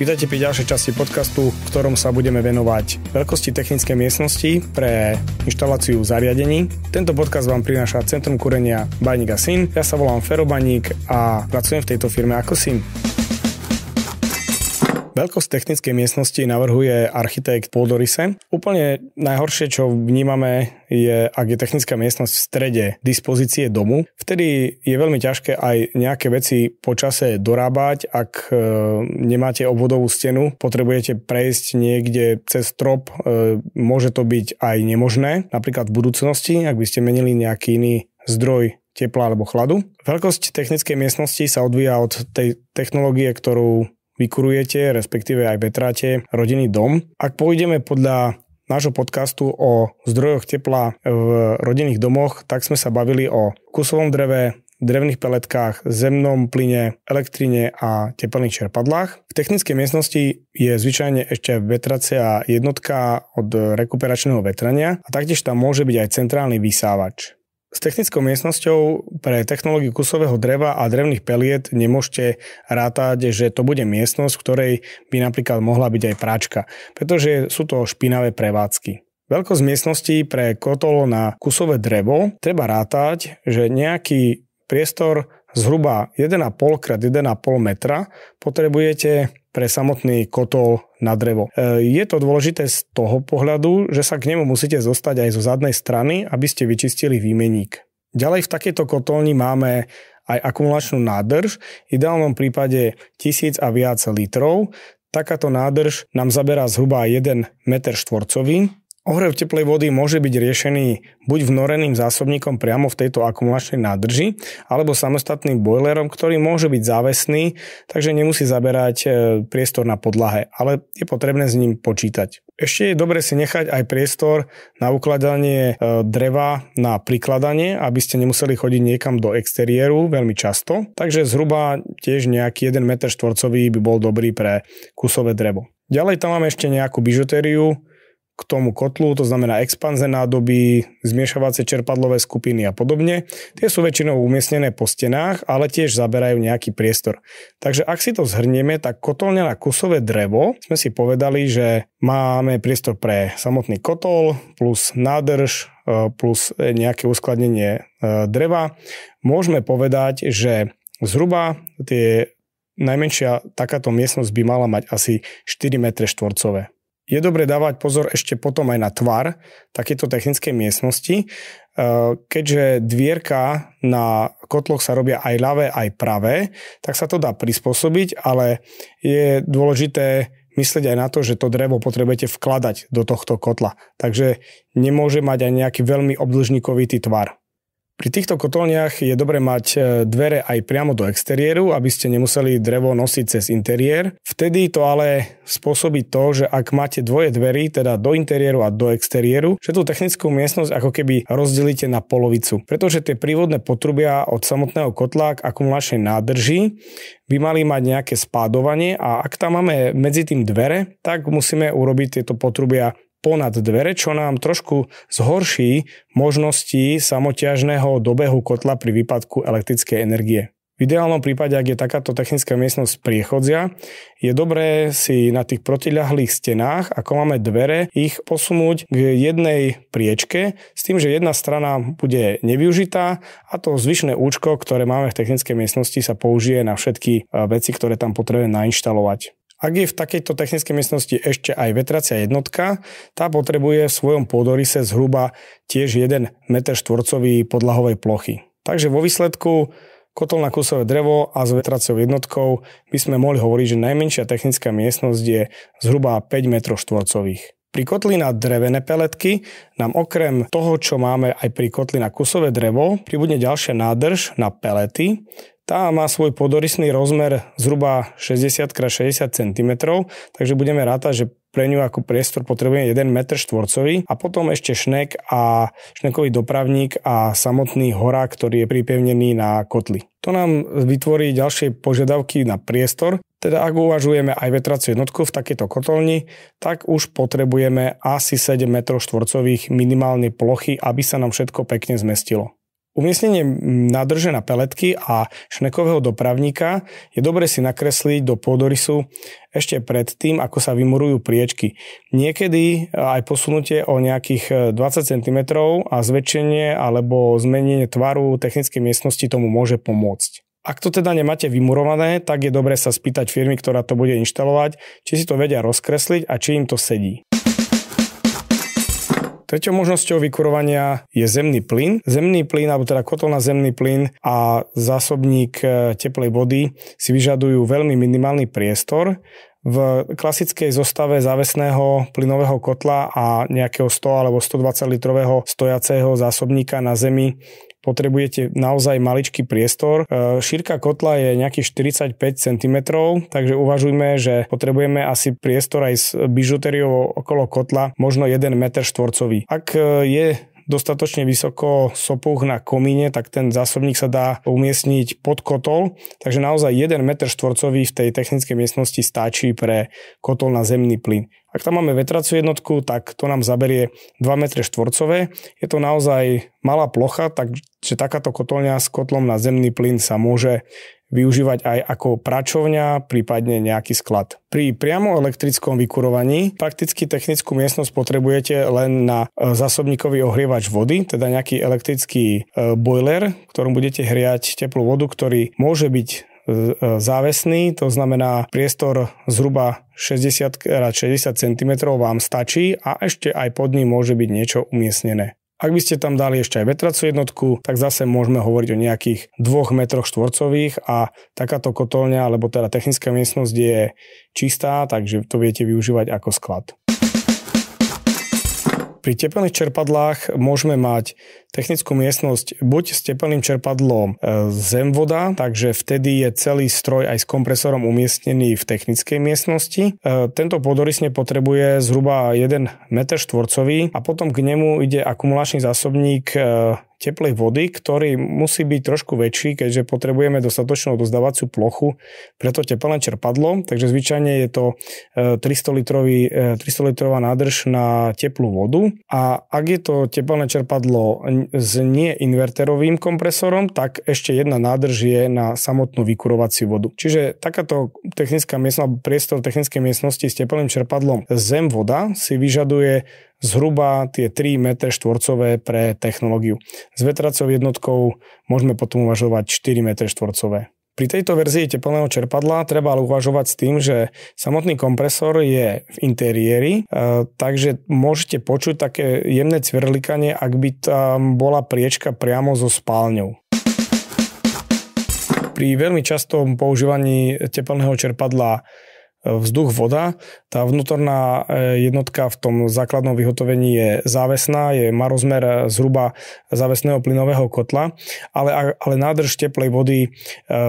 Vítajte pri ďalšej časti podcastu, v ktorom sa budeme venovať veľkosti technickej miestnosti pre inštaláciu zariadení. Tento podcast vám prináša Centrum kúrenia Baník & Syn. Ja sa volám Fero Baník a pracujem v tejto firme ako syn. Veľkosť technickej miestnosti navrhuje architekt pôdoryse. Úplne najhoršie, čo vnímame, je, ak je technická miestnosť v strede dispozície domu. Vtedy je veľmi ťažké aj nejaké veci po čase dorábať. Ak nemáte obvodovú stenu, potrebujete prejsť niekde cez strop, môže to byť aj nemožné. Napríklad v budúcnosti, ak by ste menili nejaký iný zdroj tepla alebo chladu. Veľkosť technickej miestnosti sa odvíja od tej technológie, ktorú vykurujete, respektíve aj vetráte rodinný dom. Ak pôjdeme podľa nášho podcastu o zdrojoch tepla v rodinných domoch, tak sme sa bavili o kusovom dreve, drevných peletkách, zemnom plyne, elektrine a tepelných čerpadlách. V technickej miestnosti je zvyčajne ešte vetracia jednotka od rekuperačného vetrania a taktiež tam môže byť aj centrálny vysávač. S technickou miestnosťou pre technológiu kusového dreva a drevných peliet nemôžete rátať, že to bude miestnosť, v ktorej by napríklad mohla byť aj práčka, pretože sú to špinavé prevádzky. Veľkosť miestnosti pre kotol na kusové drevo treba rátať, že nejaký priestor zhruba 1,5 x 1,5 metra potrebujete pre samotný kotol na drevo. Je to dôležité z toho pohľadu, že sa k nemu musíte zostať aj zo zadnej strany, aby ste vyčistili výmeník. Ďalej v takejto kotolni máme aj akumulačnú nádrž, v ideálnom prípade 1000 a viac litrov. Takáto nádrž nám zaberá zhruba 1 meter štvorcový. Ohrev teplej vody môže byť riešený buď vnoreným zásobníkom priamo v tejto akumulačnej nádrži, alebo samostatným bojlerom, ktorý môže byť závesný, takže nemusí zaberať priestor na podlahe, ale je potrebné s ním počítať. Ešte je dobre si nechať aj priestor na ukladanie dreva na prikladanie, aby ste nemuseli chodiť niekam do exteriéru veľmi často, takže zhruba tiež nejaký 1 meter štvorcový by bol dobrý pre kusové drevo. Ďalej tam máme ešte nejakú bižutériu k tomu kotlu, to znamená expanze nádoby, zmiešavacie čerpadlové skupiny a podobne. Tie sú väčšinou umiestnené po stenách, ale tiež zaberajú nejaký priestor. Takže ak si to zhrnieme, tak kotolňa na kusové drevo sme si povedali, že máme priestor pre samotný kotol plus nádrž plus nejaké uskladnenie dreva. Môžeme povedať, že zhruba najmenšia takáto miestnosť by mala mať asi 4 metre štvorcové. Je dobre dávať pozor ešte potom aj na tvar takéto technickej miestnosti, keďže dvierka na kotloch sa robia aj ľavé, aj pravé, tak sa to dá prispôsobiť, ale je dôležité myslieť aj na to, že to drevo potrebujete vkladať do tohto kotla, takže nemôže mať aj nejaký veľmi obdĺžnikovitý tvar. Pri týchto kotolniach je dobre mať dvere aj priamo do exteriéru, aby ste nemuseli drevo nosiť cez interiér. Vtedy to ale spôsobí to, že ak máte dvoje dverí, teda do interiéru a do exteriéru, že tú technickú miestnosť ako keby rozdelíte na polovicu. Pretože tie prívodné potrubia od samotného kotla k akumulačnej nádrži by mali mať nejaké spádovanie a ak tam máme medzi tým dvere, tak musíme urobiť tieto potrubia ponad dvere, čo nám trošku zhorší možnosti samoťažného dobehu kotla pri výpadku elektrickej energie. V ideálnom prípade, ak je takáto technická miestnosť priechodzia, je dobré si na tých protiľahlých stenách, ako máme dvere, ich posunúť k jednej priečke, s tým, že jedna strana bude nevyužitá a to zvyšné účko, ktoré máme v technickej miestnosti, sa použije na všetky veci, ktoré tam potrebujeme nainštalovať. Ak je v takejto technickej miestnosti ešte aj vetracia jednotka, tá potrebuje v svojom pôdoryse zhruba tiež 1 meter štvorcový podlahovej plochy. Takže vo výsledku kotol na kusové drevo a s vetraciou jednotkou by sme mohli hovoriť, že najmenšia technická miestnosť je zhruba 5 metrov štvorcových. Pri kotli na drevené peletky nám okrem toho, čo máme aj pri kotli na kusové drevo, pribudne ďalšia nádrž na pelety. Tá má svoj pôdorysný rozmer zhruba 60 x 60 cm, takže budeme rátať, že pre ňu ako priestor potrebujeme 1 meter štvorcový a potom ešte šnek a šnekový dopravník a samotný horák, ktorý je pripevnený na kotli. To nám vytvorí ďalšie požiadavky na priestor, teda ak uvažujeme aj vetraciu jednotku v takejto kotolni, tak už potrebujeme asi 7 metrov štvorcových minimálnej plochy, aby sa nám všetko pekne zmestilo. Umiestnenie nádrže na peletky a šnekového dopravníka je dobre si nakresliť do pôdorysu ešte pred tým, ako sa vymurujú priečky. Niekedy aj posunutie o nejakých 20 cm a zväčšenie alebo zmenenie tvaru technickej miestnosti tomu môže pomôcť. Ak to teda nemáte vymurované, tak je dobre sa spýtať firmy, ktorá to bude inštalovať, či si to vedia rozkresliť a či im to sedí. Treťou možnosťou vykurovania je zemný plyn. Zemný plyn, alebo teda kotol na zemný plyn a zásobník teplej vody si vyžadujú veľmi minimálny priestor. V klasickej zostave závesného plynového kotla a nejakého 100 alebo 120 litrového stojaceho zásobníka na zemi potrebujete naozaj maličký priestor. Šírka kotla je nejakých 45 cm, takže uvažujme, že potrebujeme asi priestor aj s bižutériou okolo kotla, možno 1 m štvorcový. Ak je dostatočne vysoko sopuch na komíne, tak ten zásobník sa dá umiestniť pod kotol, takže naozaj 1 m štvorcový v tej technickej miestnosti stačí pre kotol na zemný plyn. Ak tam máme vetraciu jednotku, tak to nám zaberie 2 m štvorcové. Je to naozaj malá plocha, takže takáto kotolňa s kotlom na zemný plyn sa môže využívať aj ako pračovňa, prípadne nejaký sklad. Pri priamo elektrickom vykurovaní prakticky technickú miestnosť potrebujete len na zásobníkový ohrievač vody, teda nejaký elektrický boiler, v ktorom budete hriať teplú vodu, ktorý môže byť závesný, to znamená priestor zhruba 60x60 cm vám stačí a ešte aj pod ním môže byť niečo umiestnené. Ak by ste tam dali ešte aj vetraciu jednotku, tak zase môžeme hovoriť o nejakých 2 m štvorcových a takáto kotolňa, alebo teda technická miestnosť je čistá, takže to viete využívať ako sklad. Pri tepelných čerpadlách môžeme mať technickú miestnosť buď s tepelným čerpadlom zemvoda, takže vtedy je celý stroj aj s kompresorom umiestnený v technickej miestnosti. Tento pôdorys potrebuje zhruba 1 m štvorcový a potom k nemu ide akumulačný zásobník teplej vody, ktorý musí byť trošku väčší, keďže potrebujeme dostatočnú odozdávaciu plochu pre to tepelné čerpadlo, takže zvyčajne je to 300 litrová nádrž na teplú vodu a ak je to tepelné čerpadlo s neinverterovým kompresorom, tak ešte jedna nádrž je na samotnú vykurovaciu vodu. Čiže takáto technická miestnosť, priestor technickej miestnosti s tepelným čerpadlom zem voda si vyžaduje zhruba tie 3 m štvorcové pre technológiu. S vetracou jednotkou môžeme potom uvažovať 4 m štvorcové. Pri tejto verzii tepelného čerpadla treba ale uvažovať s tým, že samotný kompresor je v interiéri, takže môžete počuť také jemné cvrlikanie, ak by tam bola priečka priamo so spálňou. Pri veľmi častom používaní tepelného čerpadla vzduch, voda. Tá vnútorná jednotka v tom základnom vyhotovení je závesná, má rozmer zhruba závesného plynového kotla, ale nádrž teplej vody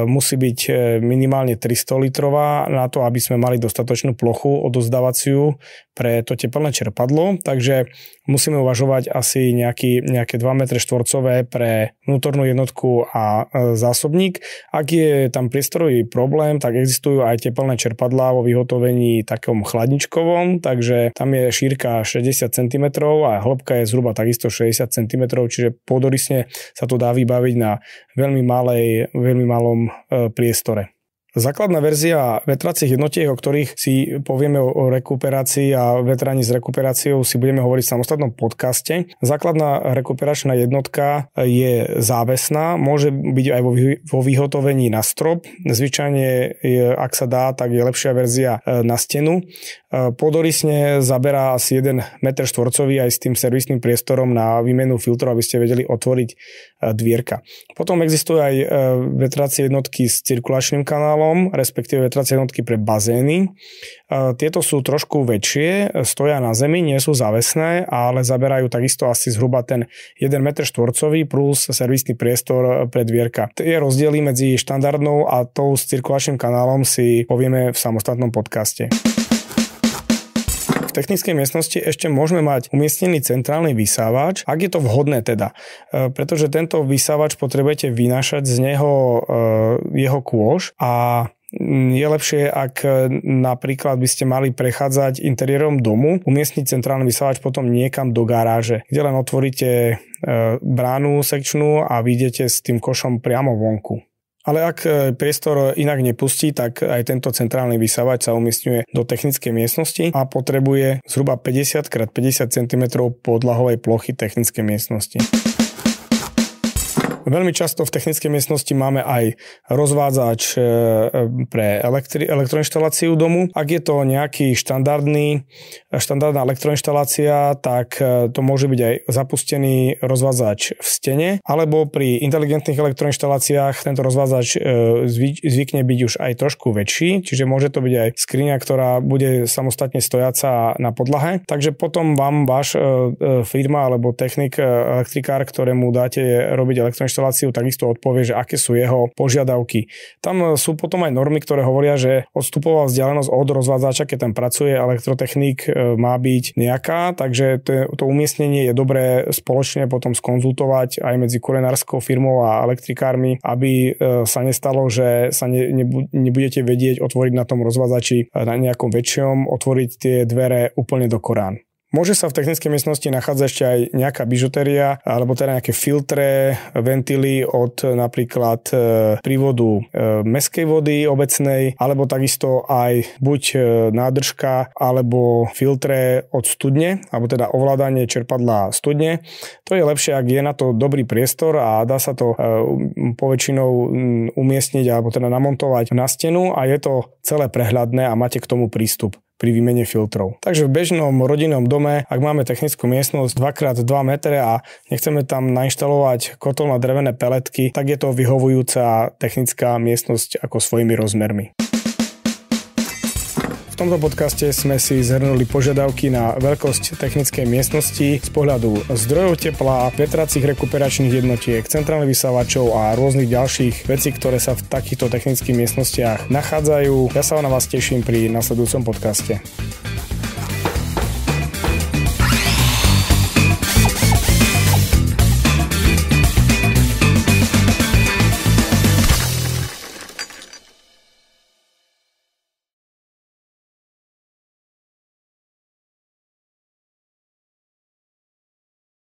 musí byť minimálne 300 litrová na to, aby sme mali dostatočnú plochu odozdávaciu pre to teplné čerpadlo, takže musíme uvažovať asi nejaké 2 m štvorcové pre vnútornú jednotku a zásobník. Ak je tam priestorový problém, tak existujú aj teplné čerpadlá vo vyhotovení takom chladničkovom, takže tam je šírka 60 cm a hĺbka je zhruba takisto 60 cm, čiže pôdorysne sa to dá vybaviť na veľmi malom priestore. Základná verzia vetracích jednotiek, o ktorých si povieme o rekuperácii a vetraní s rekuperáciou si budeme hovoriť v samostatnom podcaste. Základná rekuperačná jednotka je závesná, môže byť aj vo vyhotovení na strop. Zvyčajne, ak sa dá, tak je lepšia verzia na stenu. Pôdorysne zaberá asi 1 m štvorcový aj s tým servisným priestorom na výmenu filtrov, aby ste vedeli otvoriť dvierka. Potom existujú aj vetracie jednotky s cirkulačným kanálom, respektíve vetracie jednotky pre bazény. Tieto sú trošku väčšie, stoja na zemi, nie sú závesné, ale zaberajú takisto asi zhruba ten 1 m štvorcový plus servisný priestor pre dvierka. Tie rozdiely medzi štandardnou a tou s cirkulačným kanálom si povieme v samostatnom podcaste. V technickej miestnosti ešte môžeme mať umiestnený centrálny vysávač, ak je to vhodné teda. Pretože tento vysávač potrebujete vynášať z neho jeho kôž a je lepšie, ak napríklad by ste mali prechádzať interiérom domu, umiestniť centrálny vysávač potom niekam do garáže, kde len otvoríte bránu sekčnú a vyjdete s tým košom priamo vonku. Ale ak priestor inak nepustí, tak aj tento centrálny vysávač sa umiestňuje do technickej miestnosti a potrebuje zhruba 50 x 50 cm podlahovej plochy technickej miestnosti. Veľmi často v technickej miestnosti máme aj rozvádzač pre elektroinštaláciu domu. Ak je to nejaký štandardná elektroinštalácia, tak to môže byť aj zapustený rozvádzač v stene, alebo pri inteligentných elektroinštaláciách tento rozvádzač zvykne byť už aj trošku väčší, čiže môže to byť aj skriňa, ktorá bude samostatne stojaca na podlahe. Takže potom vám váš firma alebo technik, elektrikár, ktorému dáte robiť elektroinštaláciu, takisto odpovie, že aké sú jeho požiadavky. Tam sú potom aj normy, ktoré hovoria, že odstupová vzdialenosť od rozvádzača, keď tam pracuje elektrotechnik, má byť nejaká, takže to umiestnenie je dobré spoločne potom skonzultovať aj medzi kurenárskou firmou a elektrikármi, aby sa nestalo, že sa nebudete vedieť otvoriť na tom rozvádzači na nejakom väčšom, otvoriť tie dvere úplne do korán. Môže sa v technickej miestnosti nachádzať ešte aj nejaká bižutéria, alebo teda nejaké filtre, ventily od napríklad prívodu mestskej vody obecnej, alebo takisto aj buď nádržka, alebo filtre od studne, alebo teda ovládanie čerpadla studne. To je lepšie, ak je na to dobrý priestor a dá sa to poväčšinou umiestniť, alebo teda namontovať na stenu a je to celé prehľadné a máte k tomu prístup pri výmene filtrov. Takže v bežnom rodinnom dome, ak máme technickú miestnosť 2x2 metre a nechceme tam nainštalovať kotol na drevené peletky, tak je to vyhovujúca technická miestnosť ako svojimi rozmermi. V tomto podcaste sme si zhrnuli požiadavky na veľkosť technickej miestnosti z pohľadu zdrojov tepla, vetracích rekuperačných jednotiek, centrálnych vysávačov a rôznych ďalších vecí, ktoré sa v takýchto technických miestnostiach nachádzajú. Ja sa na vás teším pri nasledujúcom podcaste.